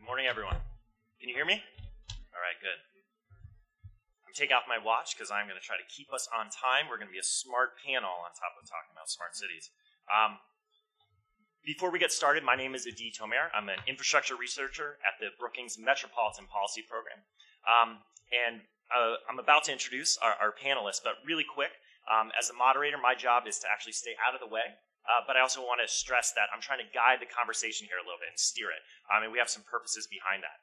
Morning, everyone. Can you hear me? All right, good. I'm taking off my watch because I'm going to try to keep us on time. We're going to be a smart panel on top of talking about smart cities. Before we get started, my name is Adi Tomer. I'm an infrastructure researcher at the Brookings Metropolitan Policy Program. I'm about to introduce our panelists, but really quick, as a moderator, my job is to actually stay out of the way. But I also want to stress that I'm trying to guide the conversation here a little bit and steer it. And we have some purposes behind that.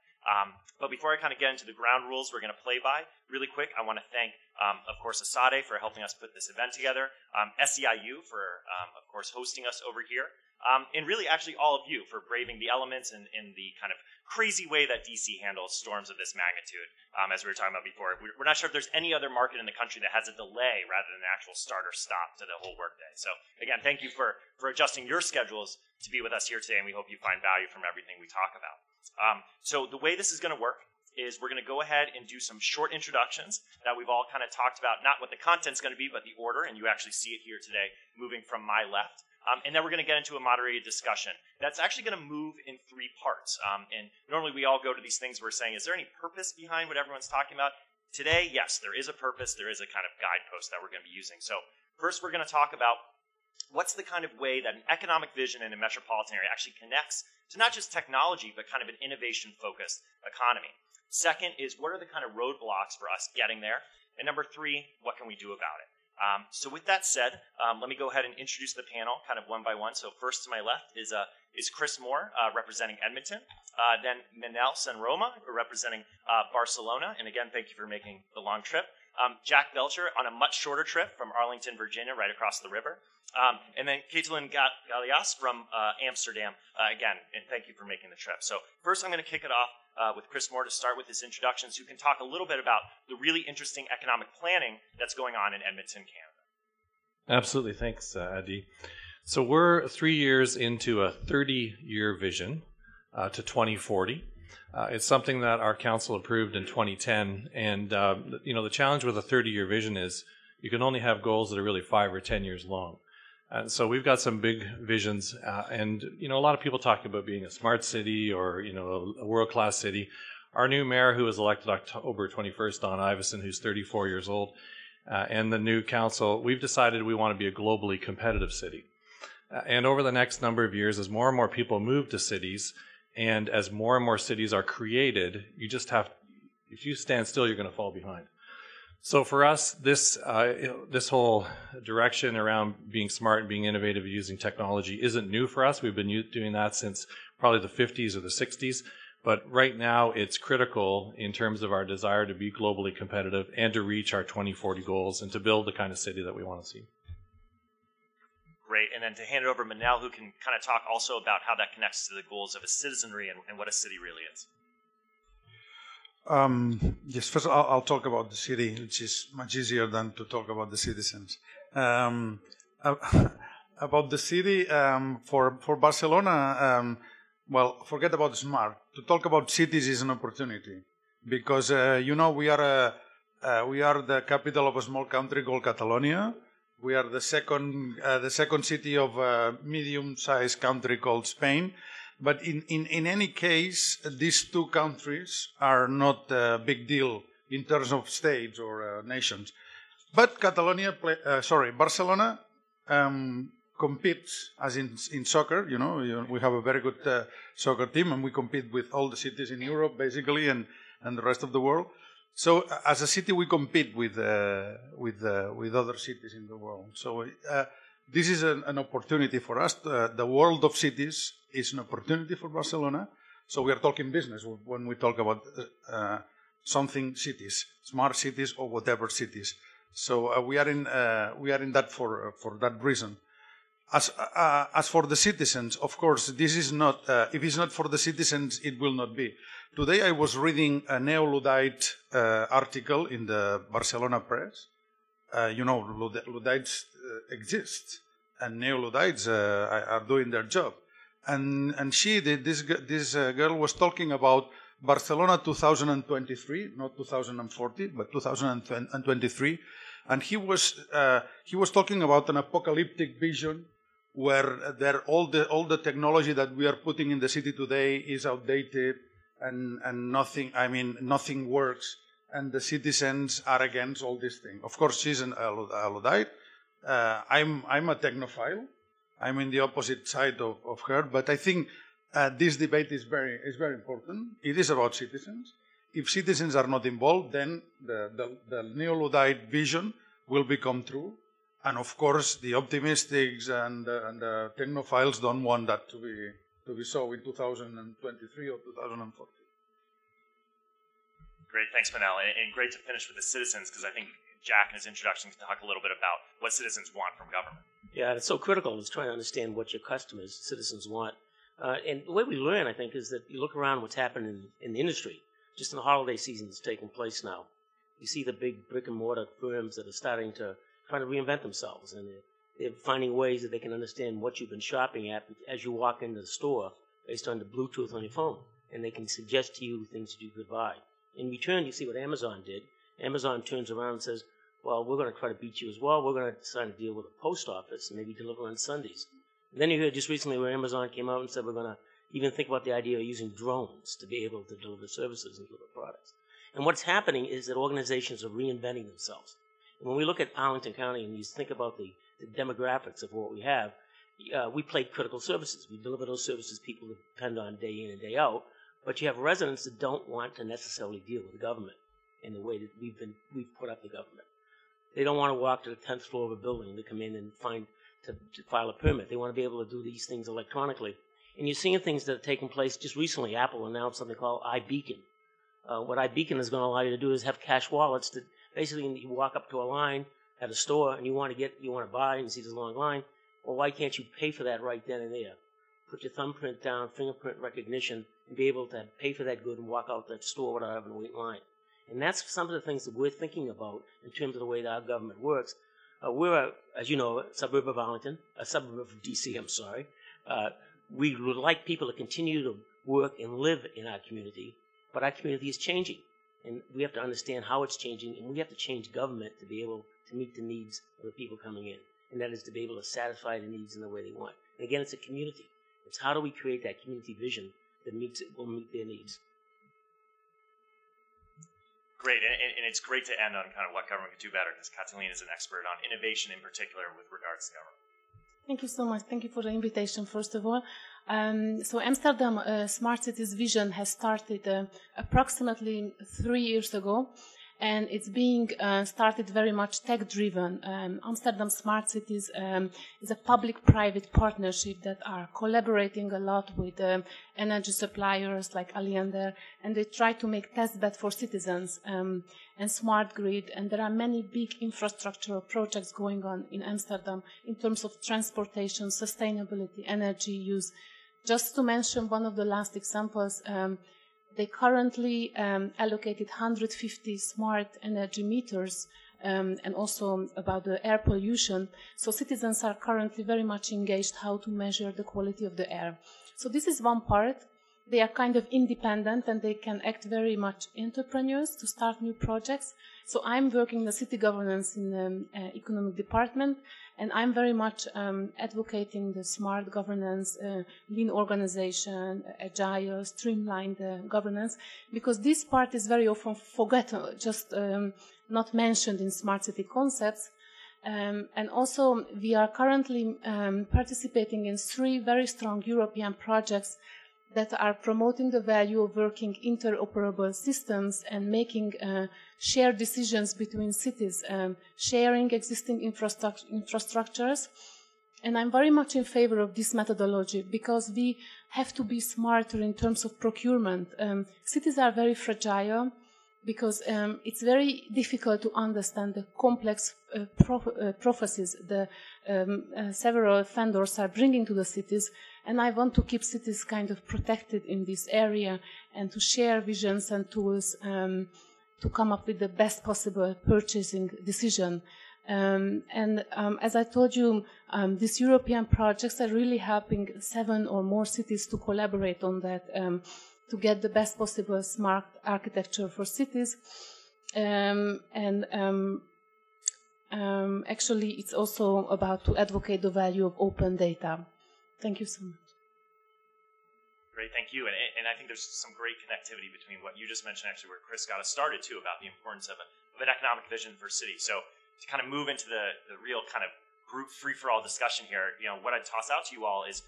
But before I kind of get into the ground rules we're going to play by, really quick, I want to thank, of course, ESADE for helping us put this event together, SEIU for, of course, hosting us over here, and really actually all of you for braving the elements in the kind of crazy way that DC handles storms of this magnitude, as we were talking about before. We're not sure if there's any other market in the country that has a delay rather than an actual start or stop to the whole workday. So again, thank you for adjusting your schedules to be with us here today, and we hope you find value from everything we talk about. So the way this is going to work is we're going to go ahead and do some short introductions that we've all kind of talked about, not what the content's going to be, but the order, and you actually see it here today moving from my left. And then we're going to get into a moderated discussion. That's actually going to move in three parts. And normally we all go to these things where we're saying, is there any purpose behind what everyone's talking about? Today, yes, there is a purpose. There is a kind of guidepost that we're going to be using. So first we're going to talk about what's the kind of way that an economic vision in a metropolitan area actually connects to not just technology, but kind of an innovation-focused economy. Second is, what are the kind of roadblocks for us getting there? And number three, what can we do about it? So with that said, let me go ahead and introduce the panel kind of one by one. So first to my left is Chris Moore, representing Edmonton. Then Manel Sanroma, representing Barcelona. And again, thank you for making the long trip. Jack Belcher on a much shorter trip from Arlington, Virginia, right across the river. And then Caitlin Galias from Amsterdam, again, and thank you for making the trip. So first I'm going to kick it off with Chris Moore to start with his introduction, so you can talk a little bit about the really interesting economic planning that's going on in Edmonton, Canada. Absolutely. Thanks, Adi. So we're 3 years into a 30-year vision to 2040. It's something that our council approved in 2010, and the challenge with a 30-year vision is you can only have goals that are really 5 or 10 years long. And so we've got some big visions, and a lot of people talking about being a smart city or a world-class city. Our new mayor, who was elected October 21st, Don Iveson, who's 34 years old, and the new council, we've decided we want to be a globally competitive city. And over the next number of years, as more and more people move to cities, and as more and more cities are created, you just have, if you stand still, you're going to fall behind. So for us, this whole direction around being smart and being innovative using technology isn't new for us. We've been doing that since probably the 50s or the 60s. But right now, it's critical in terms of our desire to be globally competitive and to reach our 2040 goals and to build the kind of city that we want to see. Great. And then to hand it over to Manel, who can kind of talk also about how that connects to the goals of a citizenry and what a city really is. Yes, first I'll talk about the city, which is much easier than to talk about the citizens. About the city, for Barcelona, well, forget about smart. To talk about cities is an opportunity because we are the capital of a small country called Catalonia. We are the second city of a medium-sized country called Spain. But in any case, these two countries are not a big deal in terms of states or nations. But Barcelona competes, as in soccer. We have a very good soccer team, and we compete with all the cities in Europe, basically, and the rest of the world. So, as a city, we compete with other cities in the world. So, this is an opportunity for us. The world of cities is an opportunity for Barcelona. So we are talking business when we talk about something cities, smart cities or whatever cities. So we are in that for that reason. As for the citizens, of course, this is not. If it's not for the citizens, it will not be. Today I was reading a Neo-Luddite article in the Barcelona press. Luddites exist, and Neo-Luddites are doing their job. And this girl was talking about Barcelona 2023, not 2040, but 2023, and he was talking about an apocalyptic vision where all the technology that we are putting in the city today is outdated. and nothing works, and the citizens are against all these things. Of course, she's a Luddite. I'm a technophile. I'm in the opposite side of her, but I think this debate is very important. It is about citizens. If citizens are not involved, then the neo-Luddite vision will become true. And of course, the optimists and the technophiles don't want that to be so in 2023 or 2040. Great, thanks, Manel, and great to finish with the citizens, because I think Jack in his introduction can talk a little bit about what citizens want from government. Yeah, it's so critical is trying to understand what your customers, citizens want. And the way we learn, I think, is that you look around what's happening in the industry. Just in the holiday season that's taking place now. You see the big brick and mortar firms that are starting to try to reinvent themselves, and they're finding ways that they can understand what you've been shopping at as you walk into the store based on the Bluetooth on your phone, and they can suggest to you things that you could buy. In return, you see what Amazon did. Amazon turns around and says, well, we're going to try to beat you as well. We're going to sign a deal with the post office and maybe deliver on Sundays. And then you heard just recently where Amazon came out and said we're going to even think about the idea of using drones to be able to deliver services and deliver products. And what's happening is that organizations are reinventing themselves. And when we look at Arlington County and you think about the demographics of what we have, we play critical services. We deliver those services people depend on day in and day out. But you have residents that don't want to necessarily deal with the government in the way that we've put up the government. They don't want to walk to the 10th floor of a building to come in and to file a permit. They want to be able to do these things electronically. And you're seeing things that are taking place. Just recently, Apple announced something called iBeacon. What iBeacon is going to allow you to do is have cash wallets that basically you walk up to a line at a store and you want to buy and you see there's a long line. Well, why can't you pay for that right then and there? Put your thumbprint down, fingerprint recognition, and be able to pay for that good and walk out that store without having to wait in line. And that's some of the things that we're thinking about in terms of the way that our government works. We're, as you know, a suburb of Arlington, a suburb of D.C., I'm sorry. We would like people to continue to work and live in our community, but our community is changing. And we have to understand how it's changing, and we have to change government to be able to meet the needs of the people coming in. And that is to be able to satisfy the needs in the way they want. And again, it's a community. It's how do we create that community vision that will meet their needs. Great, and it's great to end on kind of what government could do better, because Catalina is an expert on innovation in particular with regards to government. Thank you so much. Thank you for the invitation, first of all. So Amsterdam Smart Cities Vision has started approximately 3 years ago, and it's being started very much tech-driven. Amsterdam Smart Cities is a public-private partnership that are collaborating a lot with energy suppliers like Alliander, and they try to make testbed for citizens and smart grid. And there are many big infrastructural projects going on in Amsterdam in terms of transportation, sustainability, energy use. Just to mention one of the last examples, they currently allocated 150 smart energy meters and also about the air pollution. So citizens are currently very much engaged how to measure the quality of the air. So this is one part. They are kind of independent and they can act very much entrepreneurs to start new projects. So I'm working in the city governance in the economic department, and I'm very much advocating the smart governance, lean organization, agile, streamlined governance, because this part is very often forgotten, just not mentioned in smart city concepts. And also we are currently participating in 3 very strong European projects that are promoting the value of working interoperable systems and making shared decisions between cities, sharing existing infrastructures. And I'm very much in favor of this methodology because we have to be smarter in terms of procurement. Cities are very fragile because it's very difficult to understand the complex processes the several vendors are bringing to the cities. And I want to keep cities kind of protected in this area and to share visions and tools to come up with the best possible purchasing decision. As I told you, these European projects are really helping 7 or more cities to collaborate on that to get the best possible smart architecture for cities. Actually, it's also about to advocate the value of open data. Thank you so much. Great, thank you. And I think there's some great connectivity between what you just mentioned, actually, where Chris got us started, too, about the importance of an economic vision for cities. So to kind of move into the real kind of group free-for-all discussion here, what I'd toss out to you all is,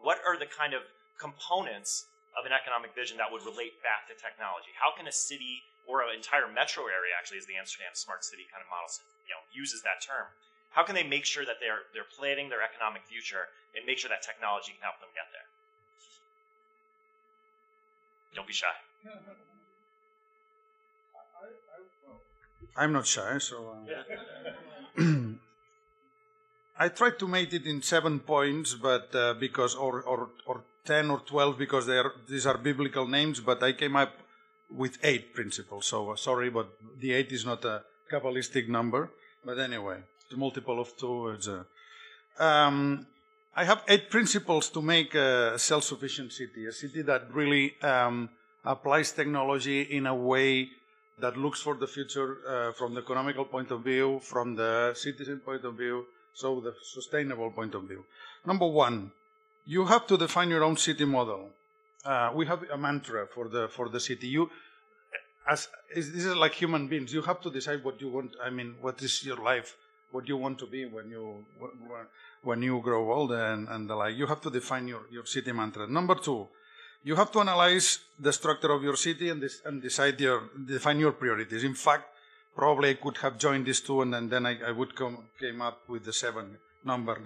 what are the kind of components of an economic vision that would relate back to technology? How can a city or an entire metro area, actually, as the Amsterdam Smart City kind of model uses that term, how can they make sure that they're planning their economic future and make sure that technology can help them get there? Don't be shy. I'm not shy, so I tried to make it in 7 points, but because or 10 or 12 because these are biblical names, but I came up with 8 principles. So sorry, but the 8 is not a Kabbalistic number. But anyway, the multiple of 2 is I have 8 principles to make a self-sufficient city, a city that really applies technology in a way that looks for the future from the economical point of view, from the citizen point of view, so the sustainable point of view. Number 1, you have to define your own city model. We have a mantra for the city. This is like human beings. You have to decide what you want. I mean, what is your life? What you want to be when you grow old and the like. You have to define your city mantra. Number 2, you have to analyze the structure of your city and define your priorities. In fact, probably I could have joined these 2 and then I would came up with the 7 number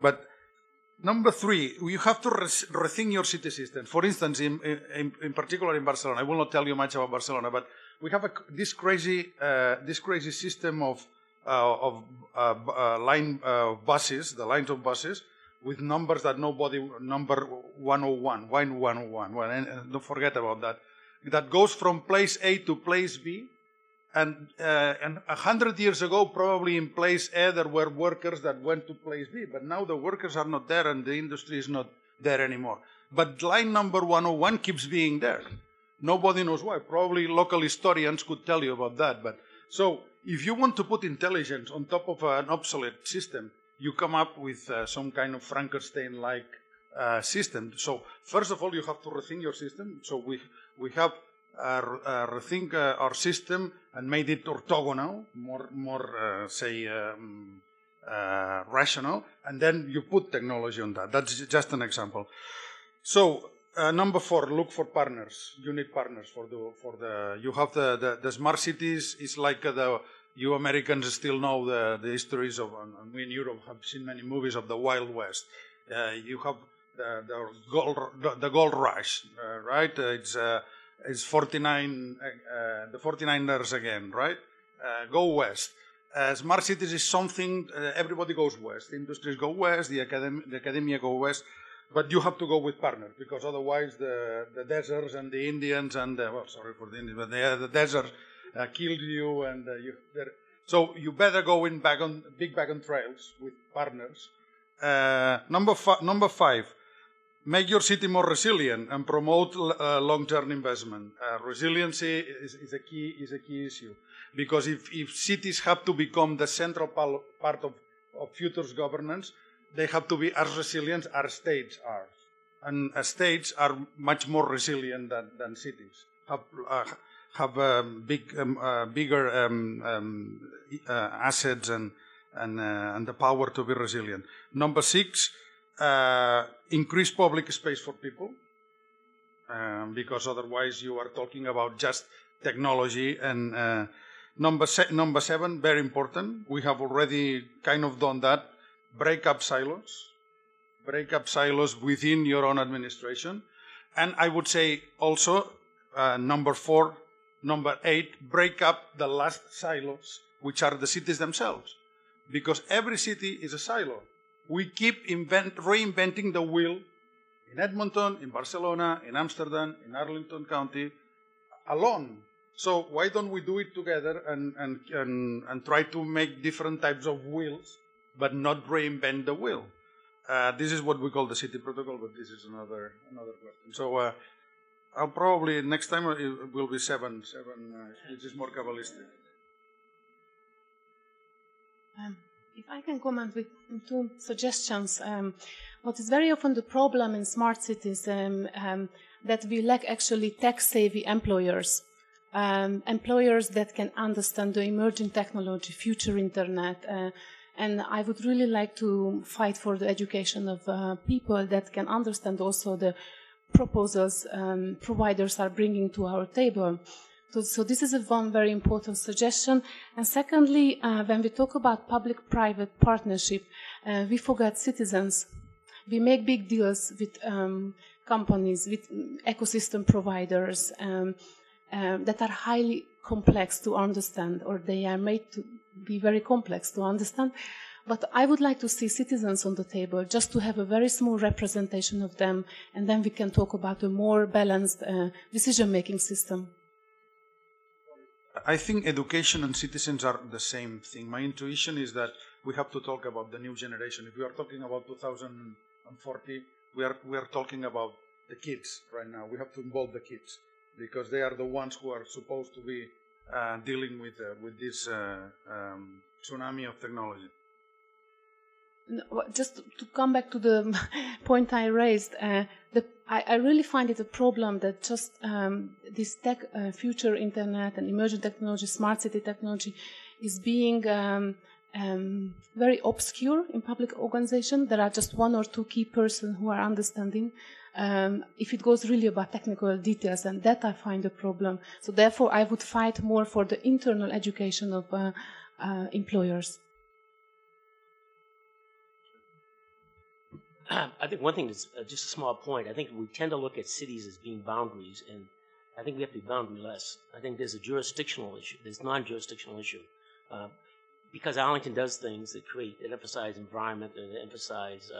But number 3, you have to rethink your city system. For instance, in particular in Barcelona, I will not tell you much about Barcelona, but we have this crazy system of buses, the lines of buses, with numbers that number 101, line 101, and don't forget about that. That goes from place A to place B, and 100 years ago, probably in place A, there were workers that went to place B, but now the workers are not there and the industry is not there anymore. But line number 101 keeps being there. Nobody knows why. Probably local historians could tell you about that. But so if you want to put intelligence on top of an obsolete system, you come up with some kind of Frankenstein-like system. So first of all, you have to rethink your system. So we have rethink our system and made it orthogonal, more rational, and then you put technology on that. That's just an example. So number 4, look for partners. You need partners you have the smart cities. Is like you Americans still know the histories of, and we in Europe have seen many movies of the Wild West. You have the gold rush, right? It's 49, the 49ers again, right? Go west. Smart cities is something, everybody goes west. Industries go west, the academia go west, but you have to go with partners because otherwise the deserts and the Indians and, sorry for the Indians, but the desert killed you so you better go in big wagon trails with partners. Number 5. Make your city more resilient and promote long-term investment. Resiliency is a key issue because if cities have to become the central part of future governance, they have to be as resilient as states are, and states are much more resilient than cities. Have bigger assets and the power to be resilient. Number 6. Increase public space for people because otherwise you are talking about just technology. And number 7, very important, we have already kind of done that. Break up silos within your own administration. And I would say also number 8, break up the last silos, which are the cities themselves, because every city is a silo. We keep reinventing the wheel in Edmonton, in Barcelona, in Amsterdam, in Arlington County, alone. So why don't we do it together and try to make different types of wheels, but not reinvent the wheel? This is what we call the city protocol, but this is another question. So I'll probably next time it will be 7, which is more Kabbalistic. If I can comment with two suggestions. What is very often the problem in smart cities that we lack actually tech-savvy employers. Employers that can understand the emerging technology, future internet, and I would really like to fight for the education of people that can understand also the proposals providers are bringing to our table. So this is one very important suggestion. And secondly, when we talk about public-private partnership, we forget citizens. We make big deals with companies, with ecosystem providers that are highly complex to understand, or they are made to be very complex to understand. But I would like to see citizens on the table, just to have a very small representation of them, and then we can talk about a more balanced decision-making system. I think education and citizens are the same thing. My intuition is that we have to talk about the new generation. If we are talking about 2040, we are talking about the kids right now. We have to involve the kids because they are the ones who are supposed to be dealing with this tsunami of technology. Just to come back to the point I raised, I really find it a problem that just this tech, future internet and emerging technology, smart city technology, is being very obscure in public organization. There are just one or two key persons who are understanding. If it goes really about technical details, and that I find a problem. So therefore, I would fight more for the internal education of employers. I think one thing that's just a small point. I think we tend to look at cities as being boundaries, and I think we have to be boundary-less. I think there's a jurisdictional issue. There's non-jurisdictional issue. Because Arlington does things that emphasize environment and emphasize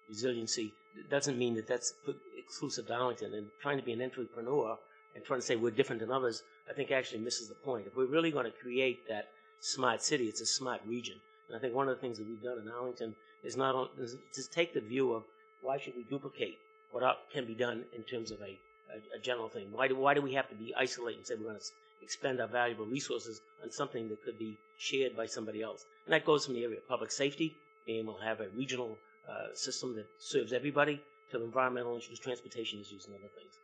resiliency, it doesn't mean that that's exclusive to Arlington. And trying to be an entrepreneur and trying to say we're different than others, I think actually misses the point. If we're really going to create that smart city, it's a smart region. And I think one of the things that we've done in Arlington is to take the view of why should we duplicate what can be done in terms of a general thing. Why do we have to be isolated and say we're going to expend our valuable resources on something that could be shared by somebody else? And that goes from the area of public safety, being able to have a regional system that serves everybody, to environmental issues, transportation issues, and other things.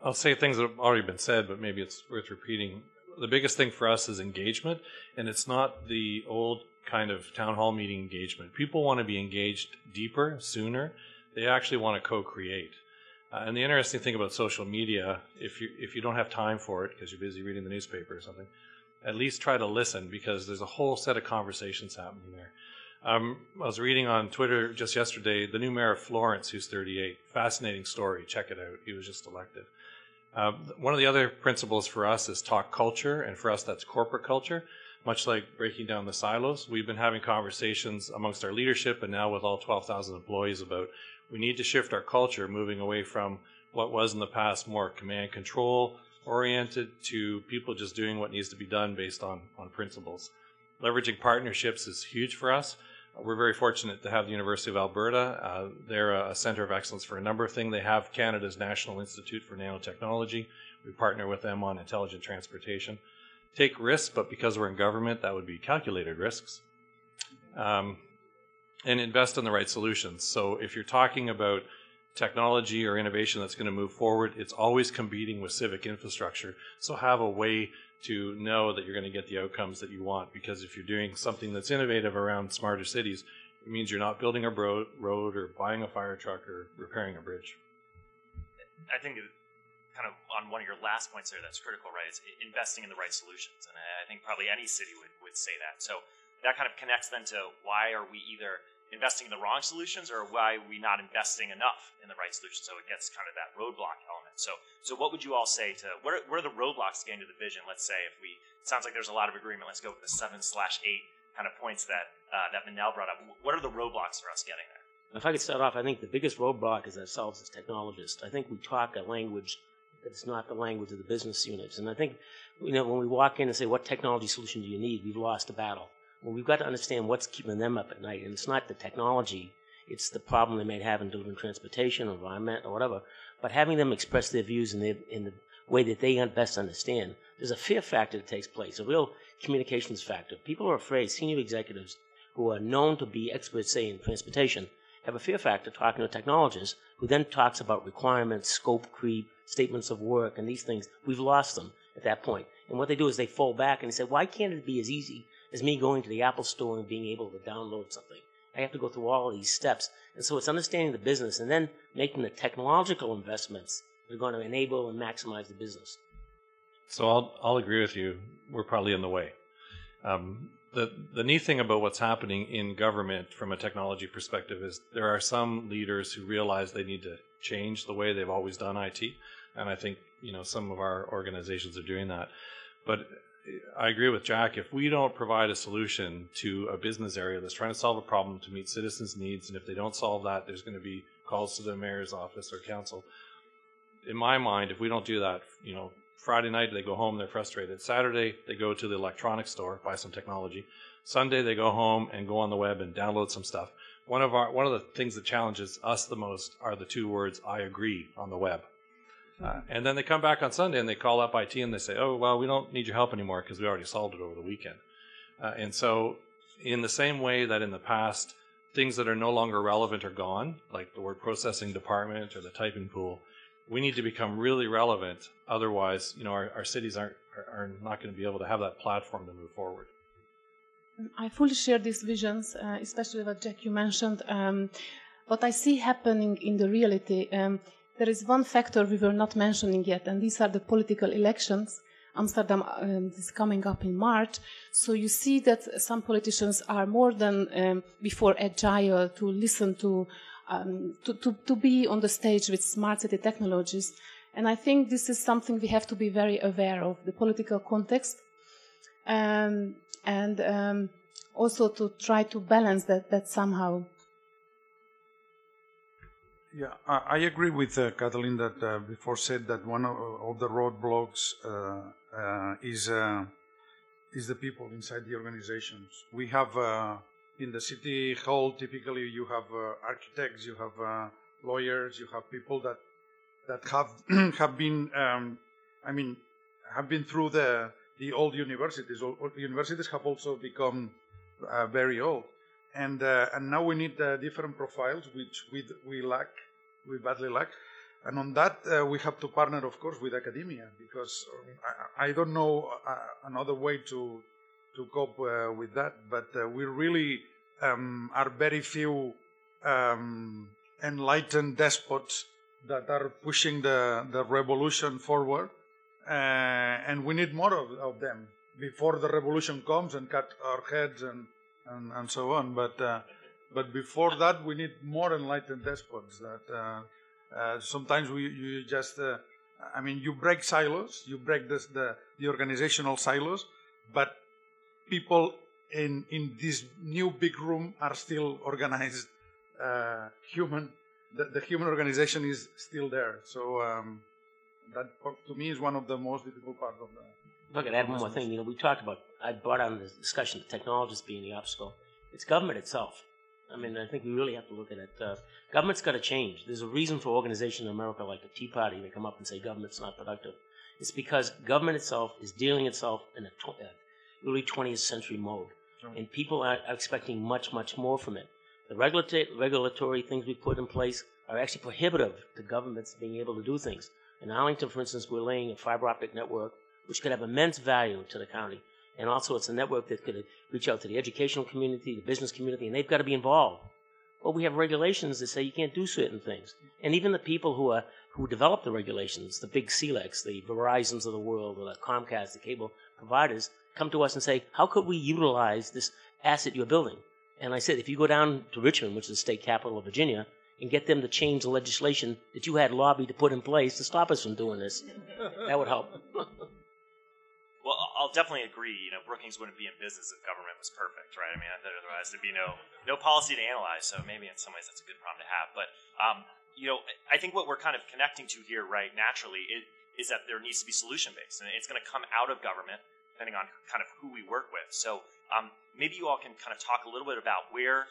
I'll say things that have already been said, but maybe it's worth repeating. The biggest thing for us is engagement, and it's not the old kind of town hall meeting engagement. People want to be engaged deeper, sooner. They actually want to co-create. And the interesting thing about social media, if you don't have time for it because you're busy reading the newspaper or something, at least try to listen, because there's a whole set of conversations happening there. I was reading on Twitter just yesterday, the new mayor of Florence, who's 38. Fascinating story. Check it out. He was just elected. One of the other principles for us is talk culture, and for us that's corporate culture. Much like breaking down the silos, we've been having conversations amongst our leadership and now with all 12,000 employees about we need to shift our culture, moving away from what was in the past more command control oriented to people just doing what needs to be done based on principles. Leveraging partnerships is huge for us. We're very fortunate to have the University of Alberta. They're a center of excellence for a number of things. They have Canada's National Institute for Nanotechnology. We partner with them on intelligent transportation. Take risks, but because we're in government, that would be calculated risks. And invest in the right solutions. So if you're talking about technology or innovation that's going to move forward, it's always competing with civic infrastructure. So have a way to know that you're going to get the outcomes that you want, because if you're doing something that's innovative around smarter cities, it means you're not building a road or buying a fire truck or repairing a bridge. I think kind of on one of your last points there that's critical, right, is investing in the right solutions. And I think probably any city would say that. So that kind of connects then to why are we either investing in the wrong solutions or why are we not investing enough in the right solutions? So it gets kind of that roadblock element. So what would you all say to, what are the roadblocks getting to the vision? Let's say it sounds like there's a lot of agreement. Let's go with the 7/8 kind of points that Manel brought up. What are the roadblocks for us getting there? If I could start off, I think the biggest roadblock is ourselves as technologists. I think we talk a language that's not the language of the business units. And I think, when we walk in and say, what technology solution do you need? We've lost the battle. Well, we've got to understand what's keeping them up at night. And it's not the technology. It's the problem they may have in delivering transportation or environment or whatever. But having them express their views in the way that they best understand. There's a fear factor that takes place, a real communications factor. People are afraid, senior executives who are known to be experts, say, in transportation, have a fear factor talking to technologists who then talks about requirements, scope creep, statements of work, and these things. We've lost them at that point. And what they do is they fall back and they say, why can't it be as easy as me going to the Apple store and being able to download something? I have to go through all of these steps. And so it's understanding the business and then making the technological investments that are going to enable and maximize the business. So I'll agree with you. We're probably in the way. The neat thing about what's happening in government from a technology perspective is there are some leaders who realize they need to change the way they've always done IT. And I think, some of our organizations are doing that. But I agree with Jack. If we don't provide a solution to a business area that's trying to solve a problem to meet citizens' needs, and if they don't solve that, there's going to be calls to the mayor's office or council. In my mind, if we don't do that, Friday night they go home, they're frustrated. Saturday they go to the electronics store, buy some technology. Sunday they go home and go on the web and download some stuff. One of the things that challenges us the most are the two words "I agree" on the web. And then they come back on Sunday and they call up IT and they say, oh, well, we don't need your help anymore because we already solved it over the weekend. And so in the same way that in the past, things that are no longer relevant are gone, like the word processing department or the typing pool, we need to become really relevant. Otherwise, our cities are not going to be able to have that platform to move forward. I fully share these visions, especially what Jack, you mentioned. What I see happening in the reality, there is one factor we were not mentioning yet, and these are the political elections. Amsterdam is coming up in March. So you see that some politicians are more than before agile to listen to be on the stage with smart city technologies. And I think this is something we have to be very aware of, the political context, and also to try to balance that somehow. Yeah, I agree with Kathleen that before said that one of the roadblocks is the people inside the organizations. We have in the city hall typically you have architects, you have lawyers, you have people that have have been have been through the old universities. Universities have also become very old. And now we need different profiles, which we badly lack. And on that, we have to partner, of course, with academia, because I don't know another way to cope with that. But we really are very few enlightened despots that are pushing the revolution forward. And we need more of them before the revolution comes and cut our heads and so on, but before that we need more enlightened despots. That sometimes you just, you break silos, you break the organizational silos, but people in this new big room are still organized. The human organization is still there. So that to me is one of the most difficult parts of the. If I could add one more thing, we talked about, I brought on the discussion of technologists being the obstacle. It's government itself. I think we really have to look at it. Government's got to change. There's a reason for organizations in America like the Tea Party, they come up and say government's not productive. It's because government itself is dealing itself in a early 20th century mode. Right. And people are expecting much, much more from it. The regulatory things we put in place are actually prohibitive to governments being able to do things. In Arlington, for instance, we're laying a fiber optic network which could have immense value to the county. And also it's a network that could reach out to the educational community, the business community, and they've got to be involved. Well, we have regulations that say you can't do certain things. And even the people who develop the regulations, the big CLECs, the Verizons of the world, or the Comcast, the cable providers, come to us and say, how could we utilize this asset you're building? And I said, if you go down to Richmond, which is the state capital of Virginia, and get them to change the legislation that you had lobbied to put in place to stop us from doing this, that would help. Well, I'll definitely agree. Brookings wouldn't be in business if government was perfect, right? Otherwise there'd be no policy to analyze. So maybe in some ways that's a good problem to have. But I think what we're kind of connecting to here, right, naturally, is that there needs to be solution-based, and it's going to come out of government, depending on kind of who we work with. So maybe you all can kind of talk a little bit about where,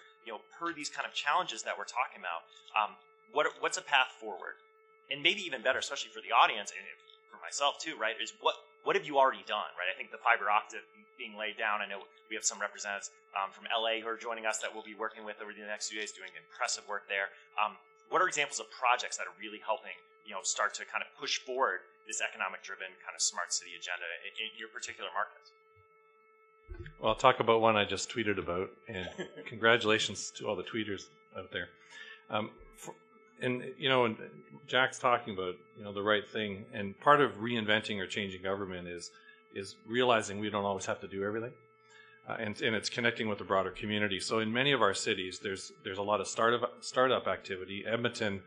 per these kind of challenges that we're talking about, what's a path forward, and maybe even better, especially for the audience. And myself too, right, is what have you already done, right? I think the fiber optic being laid down, I know we have some representatives from LA who are joining us that we'll be working with over the next few days doing impressive work there. What are examples of projects that are really helping, start to kind of push forward this economic-driven kind of smart city agenda in your particular markets? Well, I'll talk about one I just tweeted about, and congratulations to all the tweeters out there. And Jack's talking about the right thing, and part of reinventing or changing government is realizing we don't always have to do everything, and it's connecting with the broader community. So in many of our cities, there's a lot of startup activity. Edmonton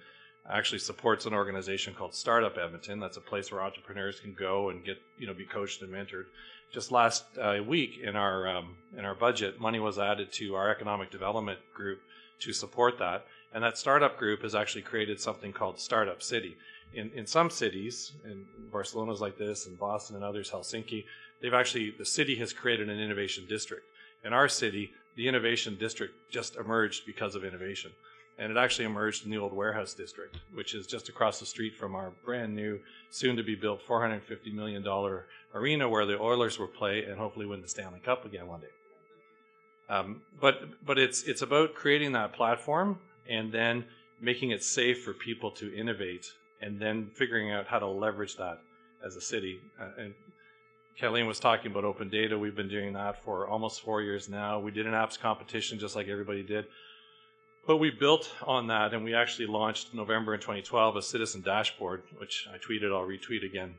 actually supports an organization called Startup Edmonton. That's a place where entrepreneurs can go and get be coached and mentored. Just last week in our budget, money was added to our economic development group to support that. And that startup group has actually created something called Startup City. In some cities, and Barcelona's like this, and Boston and others, Helsinki, the city has created an innovation district. In our city, the innovation district just emerged because of innovation. And it actually emerged in the old warehouse district, which is just across the street from our brand new, soon to be built $450 million arena where the Oilers will play and hopefully win the Stanley Cup again one day. But it's about creating that platform and then making it safe for people to innovate, and then figuring out how to leverage that as a city. And Kathleen was talking about open data. We've been doing that for almost 4 years now. We did an apps competition just like everybody did. But we built on that, and we actually launched in November in 2012 a citizen dashboard, which I tweeted, I'll retweet again.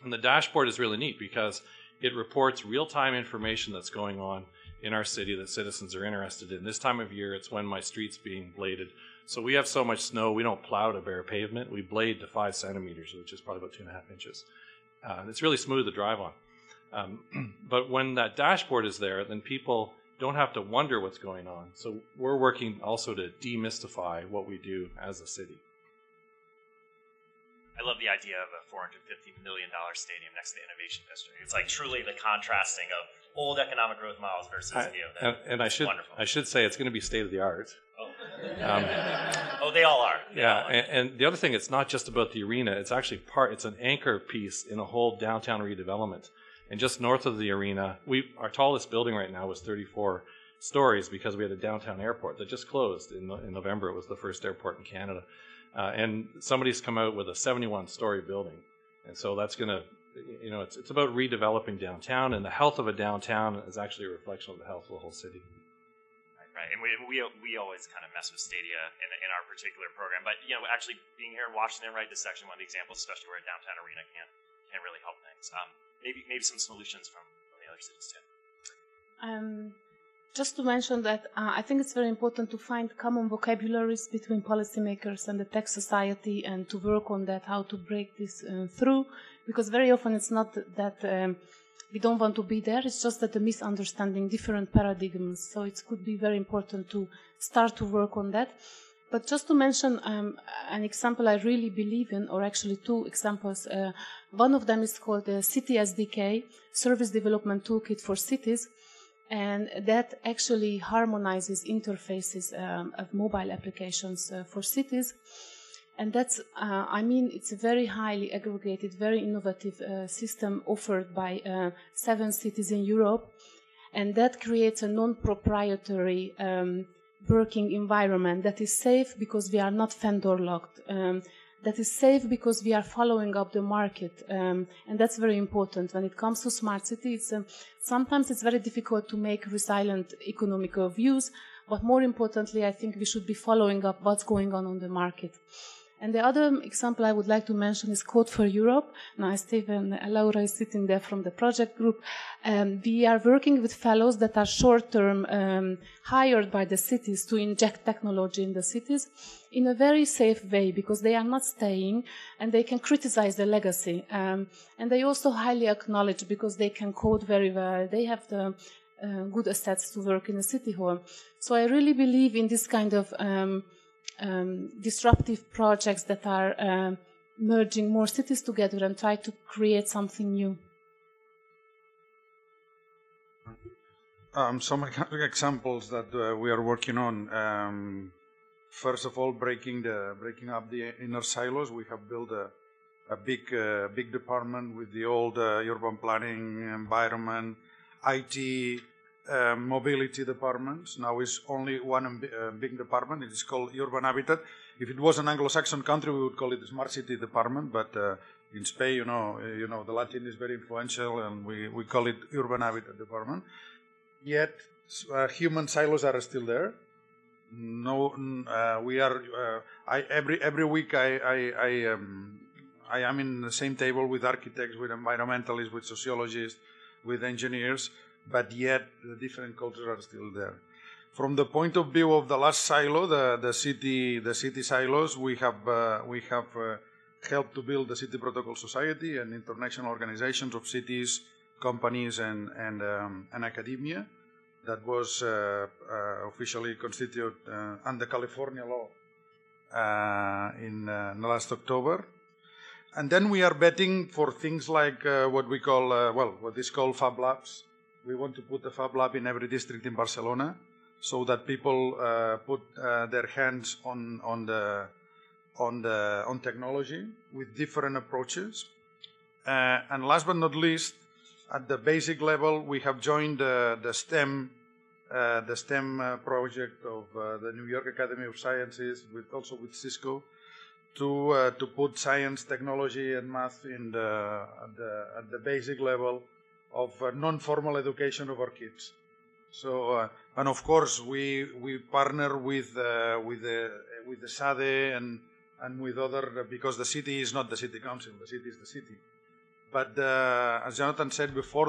And the dashboard is really neat because it reports real-time information that's going on in our city that citizens are interested in. This time of year, it's when my street's being bladed. So we have so much snow, we don't plow to bare pavement. We blade to 5 centimeters, which is probably about 2.5 inches. It's really smooth to drive on. But when that dashboard is there, then people don't have to wonder what's going on. So we're working also to demystify what we do as a city. I love the idea of a $450 million stadium next to the Innovation District. It's like truly the contrasting of old economic growth models versus new. And I should say it's going to be state of the art. Oh, they all are. And the other thing, it's not just about the arena. It's actually it's an anchor piece in a whole downtown redevelopment. And just north of the arena, our tallest building right now was 34 stories because we had a downtown airport that just closed in November. It was the first airport in Canada. And somebody's come out with a 71-story building. And so that's going to, it's about redeveloping downtown, and the health of a downtown is actually a reflection of the health of the whole city. Right. And we always kind of mess with stadia in our particular program. But, actually being here in Washington, right, this section, one of the examples, especially where a downtown arena can really help things. Maybe some solutions from the other cities too. Just to mention that I think it's very important to find common vocabularies between policymakers and the tech society, and to work on that, how to break this through, because very often it's not that we don't want to be there, it's just that the misunderstanding different paradigms. So it could be very important to start to work on that. But just to mention an example I really believe in, or actually 2 examples. One of them is called the City SDK, Service Development Toolkit for Cities, and that actually harmonizes interfaces of mobile applications for cities. And that's, it's a very highly aggregated, very innovative system offered by 7 cities in Europe, and that creates a non-proprietary working environment that is safe because we are not vendor locked, that is safe because we are following up the market, and that's very important. When it comes to smart cities, sometimes it's very difficult to make resilient economical views, but more importantly, I think we should be following up what's going on the market. And the other example I would like to mention is Code for Europe. Now, Stephen and Laura is sitting there from the project group. We are working with fellows that are short-term hired by the cities to inject technology in the cities in a very safe way, because they are not staying and they can criticize the legacy. And they also highly acknowledge because they can code very well. They have the good assets to work in a city hall. So I really believe in this kind of disruptive projects that are merging more cities together and try to create something new. Some examples that we are working on. First of all, breaking up the inner silos. We have built a big department with the old urban planning, environment, IT, mobility departments. Now it's only one big department. It is called Urban Habitat. If it was an Anglo-Saxon country, we would call it the Smart City Department. But in Spain, you know, the Latin is very influential, and we call it Urban Habitat Department. Yet human silos are still there. No, we are. Every week I am in the same table with architects, with environmentalists, with sociologists, with engineers, but yet the different cultures are still there. From the point of view of the last silo, the city silos, we have helped to build the City Protocol Society, an international organization of cities, companies, and academia that was officially constituted under California law in last October. And then we are betting for things like what we call, what is called Fab Labs. We want to put a Fab Lab in every district in Barcelona so that people put their hands on technology with different approaches. And last but not least, at the basic level, we have joined the STEM project of the New York Academy of Sciences, also with Cisco, to put science, technology, and math at the basic level of non-formal education of our kids. So, and of course, we partner with ESADE and with other, because the city is not the city council, the city is the city. But as Jonathan said before,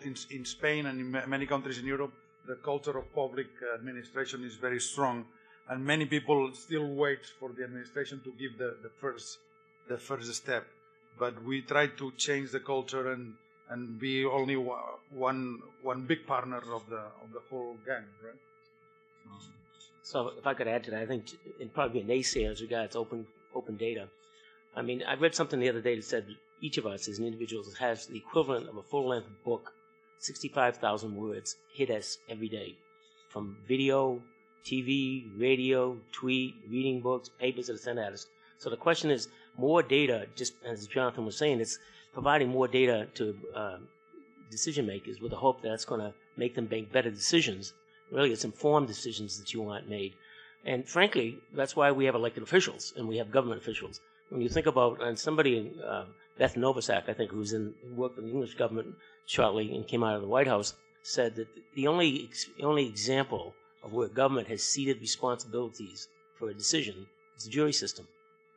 in Spain and in many countries in Europe, the culture of public administration is very strong, and many people still wait for the administration to give the first step. But we try to change the culture and be only one big partner of the whole gang, right? So if I could add to that, I think it'd probably be a naysayer as regards open data. I mean, I read something the other day that said each of us as an individual has the equivalent of a full-length book, 65,000 words, hit us every day, from video, TV, radio, tweet, reading books, papers that are sent at us. So the question is, more data, just as Jonathan was saying, it's providing more data to decision makers with the hope that it's going to make them make better decisions. Really, it's informed decisions that you want made. And frankly, that's why we have elected officials and we have government officials. When you think about, and somebody, Beth Novosak, I think, who worked in the English government shortly and came out of the White House, said that the only example of where government has ceded responsibilities for a decision is the jury system.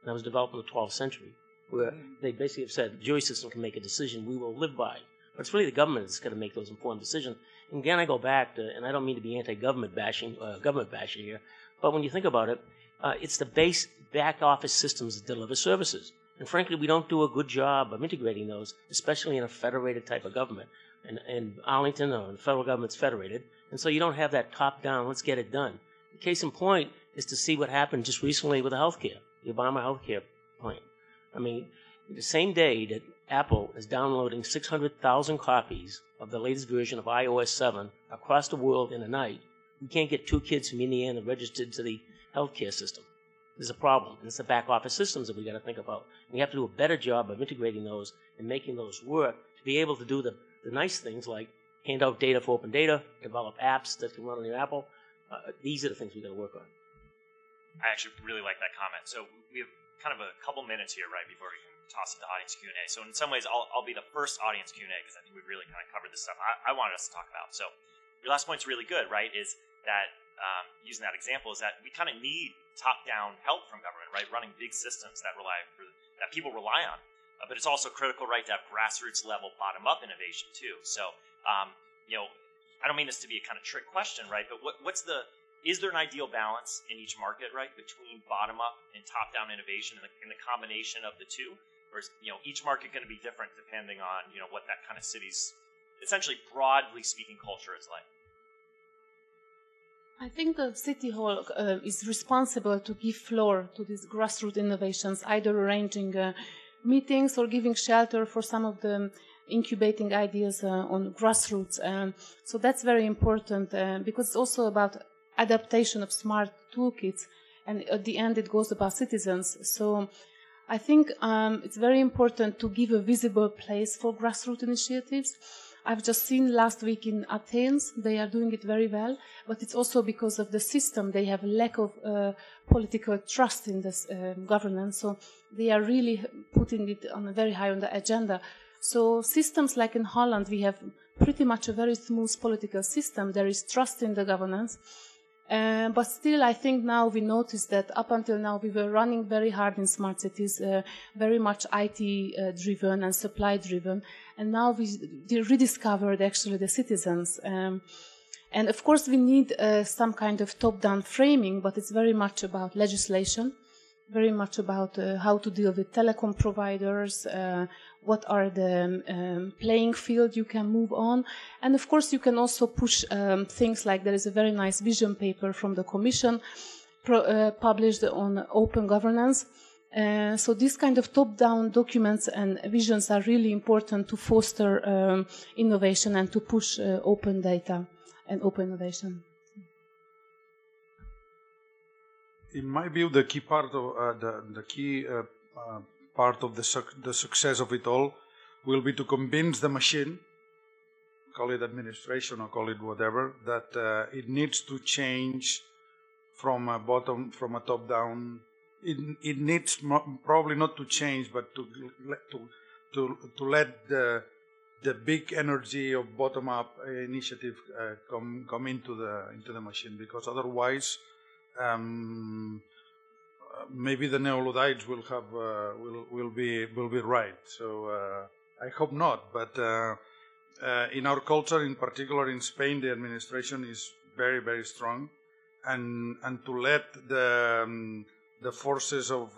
And that was developed in the 12th century, where they basically have said, the jury system can make a decision we will live by. But it's really the government that's going to make those informed decisions. And again, I go back to, and I don't mean to be anti-government bashing, government bashing here, but when you think about it, it's the back office systems that deliver services. And frankly, we don't do a good job of integrating those, especially in a federated type of government. And Arlington, or the federal government's federated, and so you don't have that top-down, let's get it done. The case in point is to see what happened just recently with the healthcare, the Obama healthcare plan. I mean, the same day that Apple is downloading 600,000 copies of the latest version of iOS 7 across the world in a night, we can't get 2 kids from Indiana registered to the healthcare system. There's a problem, and it's the back office systems that we got to think about. We have to do a better job of integrating those and making those work to be able to do the nice things like hand out data for open data, develop apps that can run on your Apple. These are the things we got to work on. I actually really like that comment. So we have kind of a couple minutes here, right, before we can toss it to audience Q&A. So in some ways, I'll be the first audience Q&A because I think we've really kind of covered this stuff I wanted us to talk about. So your last point's really good, right, is that using that example is that we kind of need top-down help from government, right, running big systems that people rely on. But it's also critical, right, to have grassroots level bottom-up innovation too. So, I don't mean this to be a kind of trick question, right, but is there an ideal balance in each market, right, between bottom-up and top-down innovation and the combination of the two? Or is, each market going to be different depending on, what that kind of city's, essentially broadly speaking, culture is like? I think the City Hall is responsible to give floor to these grassroots innovations, either arranging meetings or giving shelter for some of the incubating ideas on grassroots. So that's very important because it's also about adaptation of smart toolkits, and at the end it goes about citizens. So I think it's very important to give a visible place for grassroots initiatives. I've just seen last week in Athens, they are doing it very well, but it's also because of the system. They have a lack of political trust in this governance, so they are really putting it on a very high on the agenda. So systems like in Holland, we have pretty much a very smooth political system. There is trust in the governance. But still, I think now we notice that up until now we were running very hard in smart cities, very much IT-driven and supply-driven. And now we rediscovered actually the citizens. And of course, we need some kind of top-down framing, but it's very much about legislation, very much about how to deal with telecom providers, what are the playing field you can move on. And of course, you can also push things like there is a very nice vision paper from the Commission published on open governance. So these kind of top-down documents and visions are really important to foster innovation and to push open data and open innovation. In my view, the key part of part of the success of it all will be to convince the machine, call it administration or call it whatever, that it needs to change from a top down. It needs probably not to change, but to let the big energy of bottom up initiative come into the machine, because otherwise. Maybe the neo-Luddites will be right. So I hope not. But in our culture, in particular in Spain, the administration is very, very strong, and to let the forces of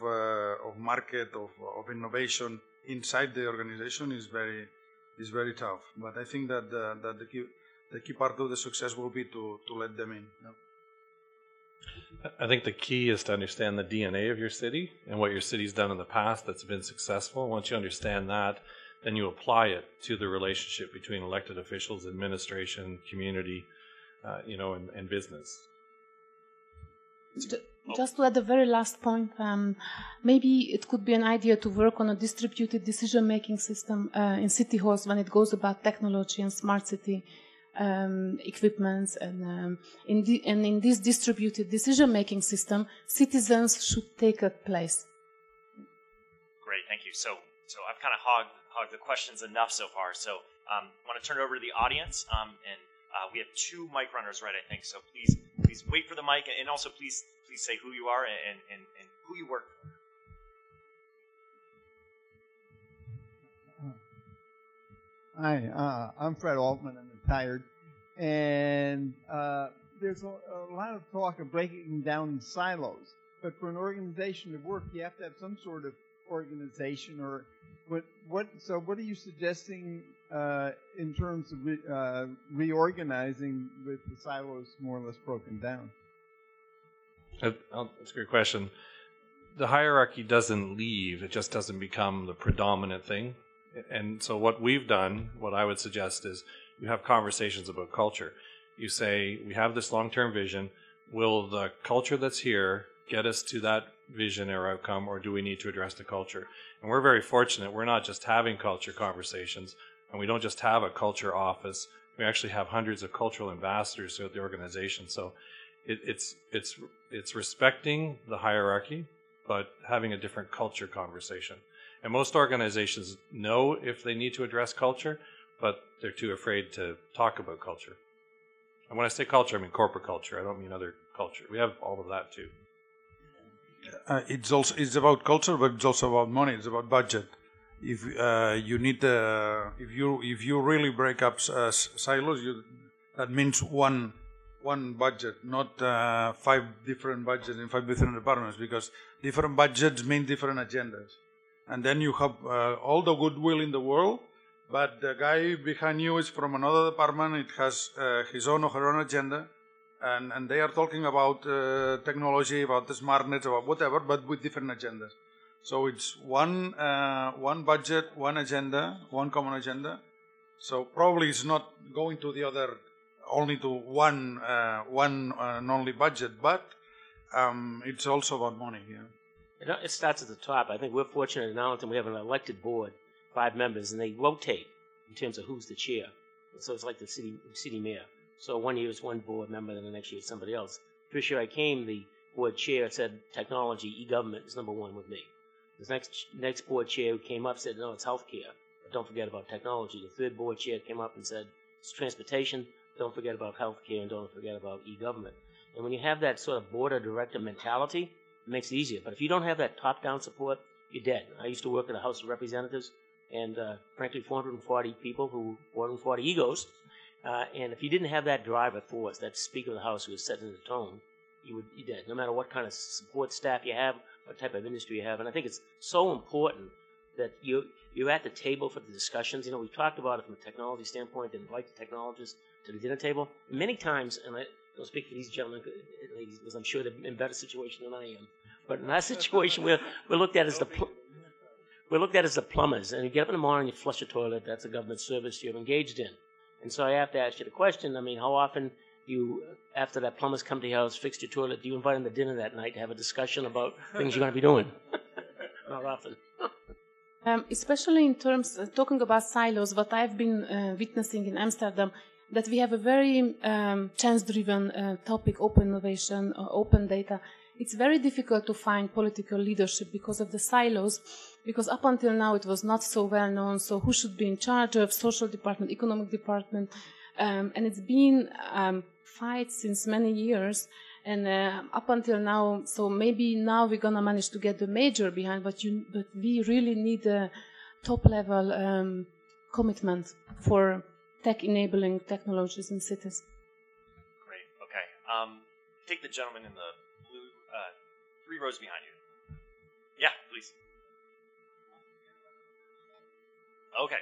market of innovation inside the organization is very tough. But I think that the key part of the success will be to let them in. Yeah. I think the key is to understand the DNA of your city and what your city's done in the past that's been successful. Once you understand that, then you apply it to the relationship between elected officials, administration, community, and business. Just to add the very last point, maybe it could be an idea to work on a distributed decision-making system in city halls when it goes about technology and smart city equipments, and in this distributed decision-making system, citizens should take a place. Great, thank you. So I've kind of hogged the questions enough so far. So I want to turn it over to the audience, and we have 2 mic runners, right? I think so. Please wait for the mic, and also please say who you are and who you work for. Hi, I'm Fred Altman. I'm retired, and there's a lot of talk of breaking down silos. But for an organization to work, you have to have some sort of organization. Or So, what are you suggesting in terms of reorganizing with the silos more or less broken down? That's a great question. The hierarchy doesn't leave; it just doesn't become the predominant thing. And so what we've done, what I would suggest is you have conversations about culture. You say, we have this long-term vision. Will the culture that's here get us to that vision or outcome, or do we need to address the culture? And we're very fortunate. We're not just having culture conversations, and we don't just have a culture office. We actually have hundreds of cultural ambassadors throughout the organization. So it's respecting the hierarchy, but having a different culture conversation. And most organizations know if they need to address culture, but they're too afraid to talk about culture. And when I say culture, I mean corporate culture. I don't mean other culture. We have all of that too. It's about culture, but it's also about money. It's about budget. If you really break up silos, that means one budget, not 5 different budgets in 5 different departments, because different budgets mean different agendas. And then you have all the goodwill in the world, but the guy behind you is from another department. It has his own or her own agenda, and they are talking about technology, about the smartness, about whatever, but with different agendas. So it's one budget, one agenda, one common agenda. So probably it's not going to the other, only to one and only budget, but it's also about money here. It starts at the top. I think we're fortunate in Arlington. We have an elected board, 5 members, and they rotate in terms of who's the chair. So it's like the city mayor. So one year it's one board member, then the next year it's somebody else. First year I came, the board chair said technology, e-government is number 1 with me. The next board chair who came up said, no, it's healthcare, but don't forget about technology. The third board chair came up and said, it's transportation, don't forget about healthcare, and don't forget about e-government. And when you have that sort of board of director mentality, it makes it easier. But if you don't have that top-down support, you're dead. I used to work in the House of Representatives, and frankly, 440 people 440 egos. And if you didn't have that driver force, that Speaker of the House who was setting the tone, you're dead. No matter what kind of support staff you have, what type of industry you have. And I think it's so important that you're at the table for the discussions. You know, we've talked about it from a technology standpoint, and invite the technologists to the dinner table. Many times, and I don't speak for these gentlemen, ladies, because I'm sure they're in a better situation than I am. But in our situation, we're looked at as the plumbers. And you get up in the morning, you flush a toilet. That's a government service you're engaged in. And so I have to ask you the question. I mean, how often do you, after that plumber's come to your house, fixed your toilet, do you invite them to dinner that night to have a discussion about things you're going to be doing? Not often. Especially in terms of talking about silos, what I've been witnessing in Amsterdam, that we have a very chance-driven topic, open innovation, open data. It's very difficult to find political leadership because of the silos, because up until now it was not so well known, so who should be in charge of social department, economic department, and it's been fights since many years, and up until now, so maybe now we're going to manage to get the major behind, but we really need a top-level commitment for tech-enabling technologies in cities. Great, okay. Take the gentleman in the blue, 3 rows behind you. Yeah, please. Okay.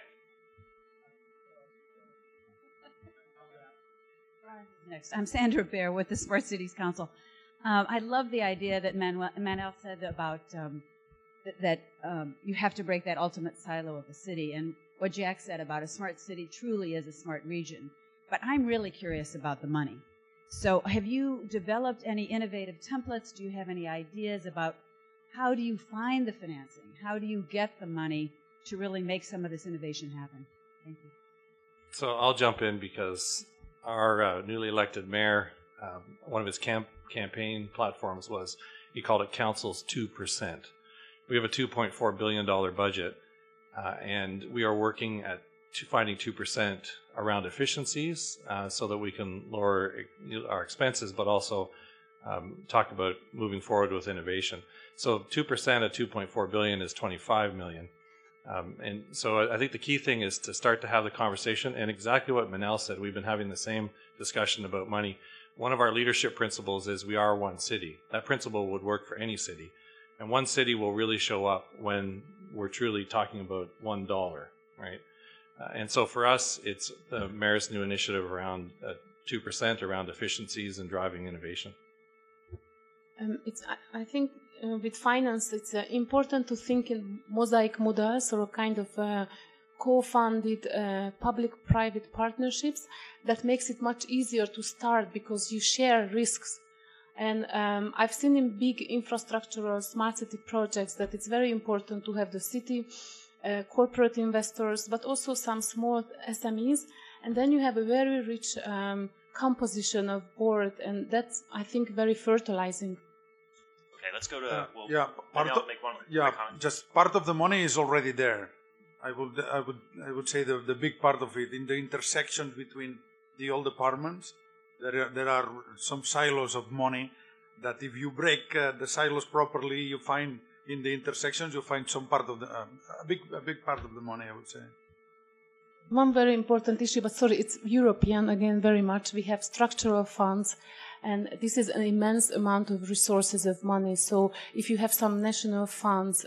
Next, I'm Sandra Baer with the Smart Cities Council. I love the idea that Manuel said about that you have to break that ultimate silo of the city, and what Jack said about a smart city truly is a smart region. But I'm really curious about the money. So have you developed any innovative templates? Do you have any ideas about how do you find the financing? How do you get the money to really make some of this innovation happen? Thank you. So I'll jump in because our newly elected mayor, one of his campaign platforms was, he called it Council's 2%. We have a $2.4 billion budget, and we are working at finding 2% around efficiencies so that we can lower our expenses, but also talk about moving forward with innovation. So 2% of $2.4 billion is $25 million. And so I think the key thing is to start to have the conversation, and exactly what Manel said, we've been having the same discussion about money. One of our leadership principles is we are one city. That principle would work for any city. And one city will really show up when we're truly talking about $1, right? And so for us, it's the mayor's new initiative around 2% around efficiencies and driving innovation. I think with finance, it's important to think in mosaic models or a kind of co-funded public-private partnerships that makes it much easier to start because you share risks. And I've seen in big infrastructural smart city projects that it's very important to have the city, corporate investors, but also some small SMEs. And then you have a very rich composition of board, and that's, I think, very fertilizing. Okay, let's go to. Just part of the money is already there. I would say the big part of it in the intersections between the old departments. There are some silos of money that if you break the silos properly, you find in the intersections you find some part of the a big part of the money, I would say. One very important issue, but sorry, it's European again very much. We have structural funds. And this is an immense amount of resources of money. So if you have some national funds,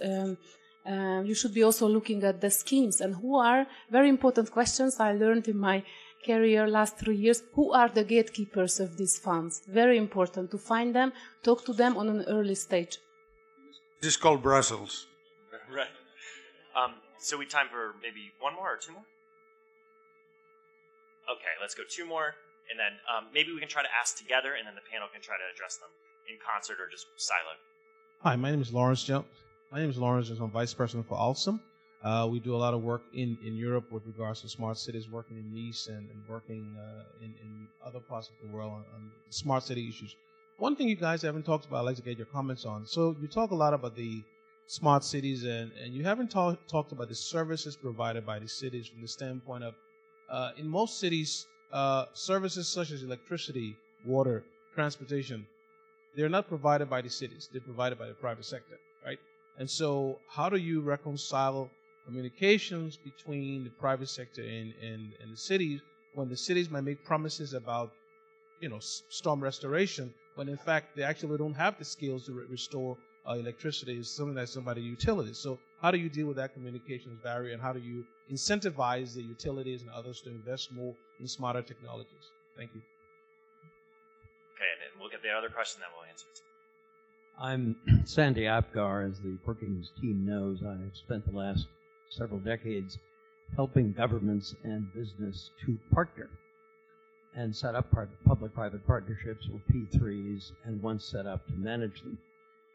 you should be also looking at the schemes. And who are, very important questions I learned in my career last 3 years, who are the gatekeepers of these funds? Very important to find them, talk to them on an early stage. This is called Brussels. Right. So we time for maybe one more or two more? Okay, let's go 2 more. And then maybe we can try to ask together, and then the panel can try to address them in concert or just siloed. Hi, my name is Lawrence Jones. I'm Vice President for Alstom. We do a lot of work in Europe with regards to smart cities, working in Nice and working in other parts of the world on smart city issues. One thing you guys haven't talked about, I'd like to get your comments on. So you talk a lot about the smart cities, and you haven't talked about the services provided by the cities from the standpoint of, in most cities, services such as electricity, water, transportation, they're not provided by the cities. They're provided by the private sector, right? And so how do you reconcile communications between the private sector and the cities when the cities might make promises about, storm restoration, when in fact they actually don't have the skills to restore electricity? Is something that's somebody utilities. So how do you deal with that communications barrier, and how do you incentivize the utilities and others to invest more in smarter technologies? Thank you. Okay, and then we'll get the other question, then we'll answer it. I'm Sandy Apgar. As the Brookings team knows, I've spent the last several decades helping governments and business to partner and set up public-private partnerships, or P3s, and once set up to manage them.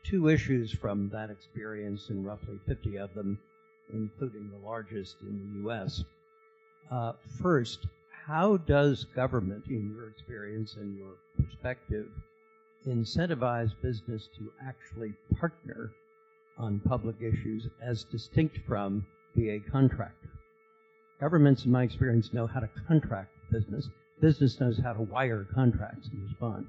Two issues from that experience, and roughly 50 of them, including the largest in the U.S. First, how does government, in your experience and your perspective, incentivize business to actually partner on public issues as distinct from be a contractor? Governments, in my experience, know how to contract business. Business knows how to wire contracts and respond.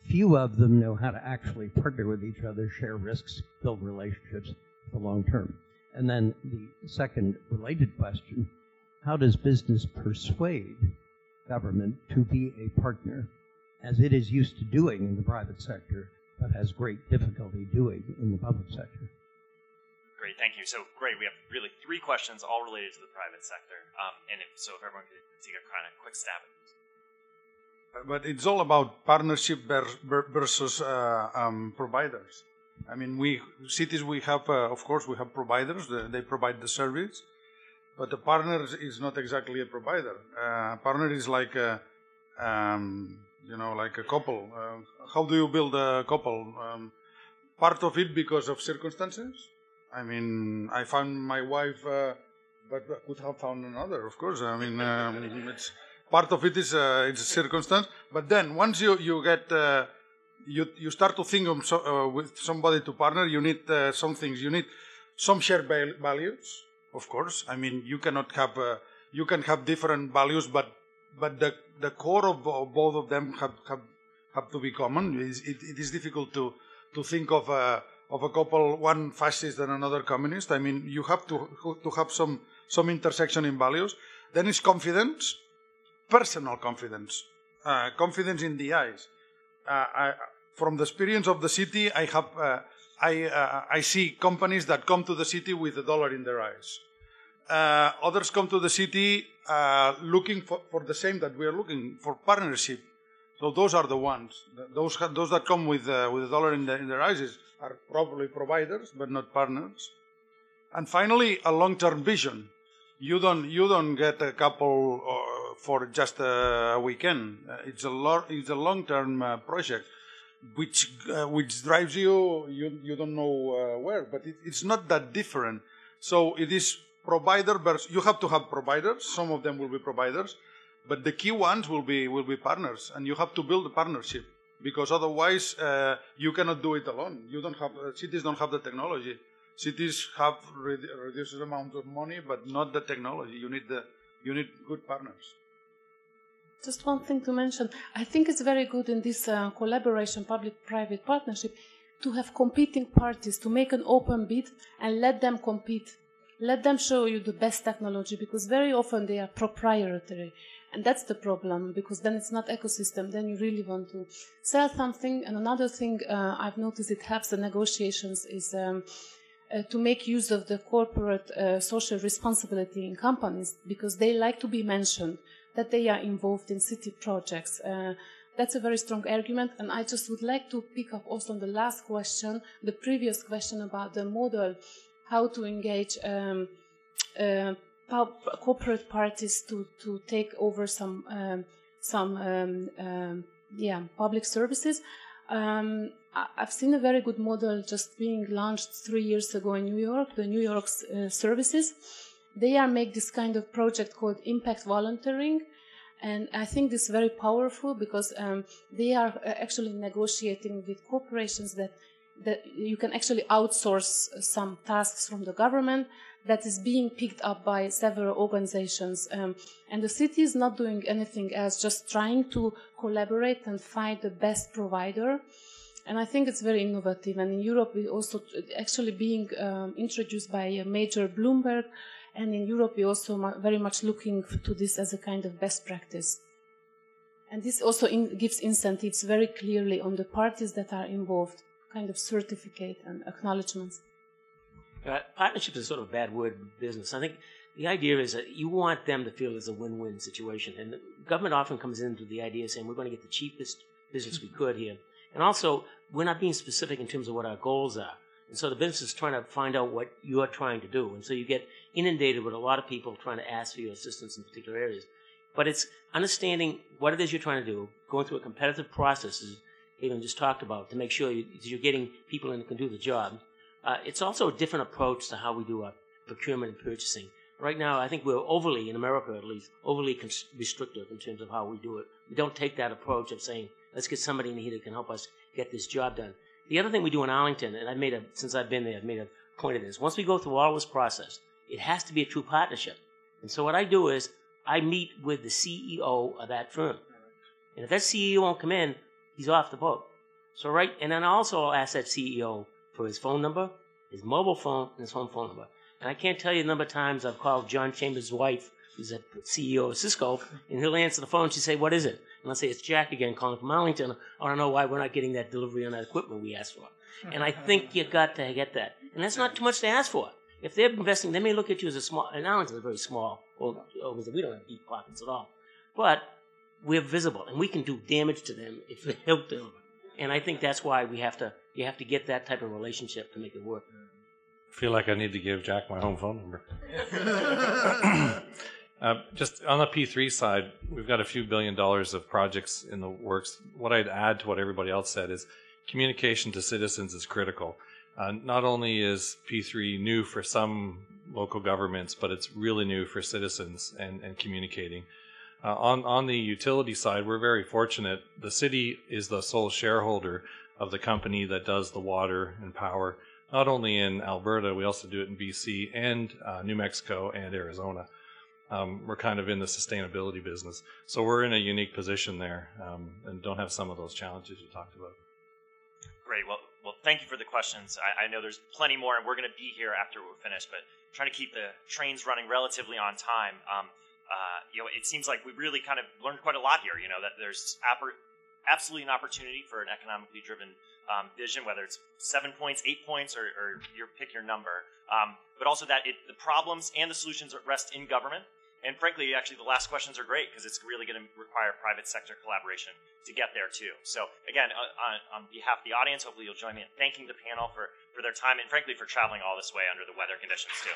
Few of them know how to actually partner with each other, share risks, build relationships for the long term. And then the second related question, how does business persuade government to be a partner, as it is used to doing in the private sector, but has great difficulty doing in the public sector? Great, thank you. So, great, we have really 3 questions all related to the private sector. So if everyone could take a kind of quick stab at this. But it's all about partnership versus providers. I mean, cities, we have, of course, we have providers. They provide the service. But the partner is not exactly a provider. A partner is like a couple. How do you build a couple? Part of it because of circumstances. I mean, I found my wife, but I could have found another, of course. I mean, it's part of it is it's a circumstance. But then once you get you start to think of with somebody to partner, you need some things. You need some shared values, of course. I mean, you cannot have you can have different values, but the core of both of them have to be common. It is difficult to think of a couple, one fascist and another communist. I mean, you have to have some intersection in values. Then it's confidence, personal confidence, confidence in the eyes. From the experience of the city, I see companies that come to the city with $1 in their eyes. Others come to the city looking for the same that we are looking for, partnership. So those are the ones. Those that come with $1 in their eyes are probably providers, but not partners. And finally, a long-term vision. You don't get a couple for just a weekend. It's a long-term project, which drives you. You don't know where, but it's not that different. So it is provider versus. You have to have providers. Some of them will be providers, but the key ones will be partners, and you have to build a partnership, because otherwise you cannot do it alone. You don't have cities don't have the technology. Cities have reduced amount of money, but not the technology. You need good partners. Just one thing to mention. I think it's very good in this collaboration, public-private partnership, to have competing parties, to make an open bid and let them compete. Let them show you the best technology, because very often they are proprietary. And that's the problem, because then it's not ecosystem. Then you really want to sell something. And another thing I've noticed it helps the negotiations is to make use of the corporate social responsibility in companies, because they like to be mentioned, that they are involved in city projects. That's a very strong argument. And I just would like to pick up also on the last question, the previous question about the model, how to engage corporate parties to take over some public services. I've seen a very good model just being launched 3 years ago in New York, the New York services. They make this kind of project called impact volunteering. And I think this is very powerful because they are actually negotiating with corporations that you can actually outsource some tasks from the government that is being picked up by several organizations. And the city is not doing anything else, just trying to collaborate and find the best provider. And I think it's very innovative. And in Europe, we also actually being introduced by a major Bloomberg. And in Europe, we're also very much looking to this as a kind of best practice. And this also gives incentives very clearly on the parties that are involved, kind of certificate and acknowledgements. Partnership is sort of a bad word in business. I think the idea is that you want them to feel it's a win-win situation. And the government often comes into the idea saying, we're going to get the cheapest business we could here. And also, we're not being specific in terms of what our goals are. And so the business is trying to find out what you're trying to do. And so you get inundated with a lot of people trying to ask for your assistance in particular areas. But it's understanding what it is you're trying to do, going through a competitive process, as Caitlin just talked about, to make sure you're getting people in that can do the job. It's also a different approach to how we do our procurement and purchasing. Right now, I think we're overly, in America at least, overly restrictive in terms of how we do it. We don't take that approach of saying, let's get somebody in here that can help us get this job done. The other thing we do in Arlington, and since I've been there, I've made a point of this. Once we go through all this process, it has to be a true partnership. And so what I do is I meet with the CEO of that firm. And if that CEO won't come in, he's off the boat. So and then also I'll ask that CEO for his phone number, his mobile phone, and his home phone number. And I can't tell you the number of times I've called John Chambers' wife, who's the CEO of Cisco, and he'll answer the phone and she'll say, what is it? And I'll say, it's Jack again calling from Arlington. I don't know why we're not getting that delivery on that equipment we asked for. And I think you got to get that. And that's not too much to ask for. If they're investing, they may look at you as a small, and Arlington is very small. Well, we don't have deep pockets at all. But we're visible, and we can do damage to them if they don't deliver. And I think that's why you have to get that type of relationship to make it work. I feel like I need to give Jack my home phone number. Just on the P3 side, we've got a few $1 billion of projects in the works. What I'd add to what everybody else said is communication to citizens is critical. Not only is P3 new for some local governments, but it's really new for citizens and communicating. On the utility side, we're very fortunate. The city is the sole shareholder of the company that does the water and power, not only in Alberta, we also do it in BC and New Mexico and Arizona. We're kind of in the sustainability business. So we're in a unique position there and don't have some of those challenges you talked about. Great. Well, thank you for the questions. I know there's plenty more, and we're going to be here after we're finished, but trying to keep the trains running relatively on time. It seems like we really kind of learned quite a lot here, that there's absolutely an opportunity for an economically driven vision, whether it's 7 points, 8 points, or pick your number. But also that the problems and the solutions rest in government. And frankly, actually, the last questions are great because it's really going to require private sector collaboration to get there too. So again, on behalf of the audience, hopefully you'll join me in thanking the panel for their time and frankly for traveling all this way under the weather conditions too.